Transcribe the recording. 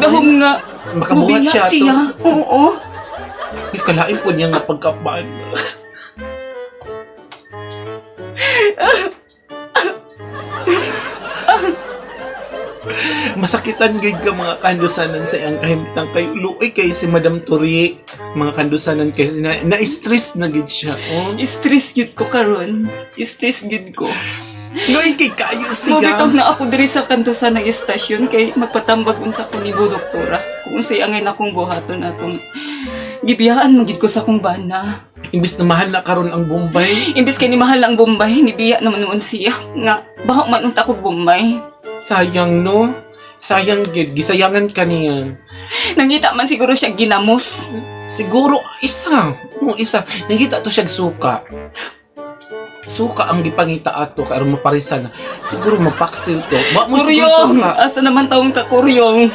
Dahom nga, Makabuhat bubila siya to. siya. Oo. Ay, kalain po niya nga pagkapaan. Masakitan gid ka mga kandusanan sa iyang kahimtang kay luoy kay si Madam Turi. Mga kandusanan kay na-stress na gid siya. Oh. Stress gid ko karon. Stress gid ko. Luoy kay kayo siya. Mabitaw na ako diri sa kanto sa ng istasyon kay magpatambag unta ko ni doktora. Kung unsay angay na akong buhaton atong gibiyahan man gid ko sa akong bana. Imbis na mahal na karon ang Bombay. Imbis kay ni mahal ang Bombay, nibiya naman noon siya nga baho man unta ko Bombay. Sayang no. Sayang gid gisayangan ka niya. Nangita man siguro siya ginamos. Siguro isa. Isa. Nakita to siya suka. Suka ang gipangita ato kay aron maparisan. Siguro mapaksil to. Wa mo siguro Kuryong! suka. Asa naman taong ka kuryong?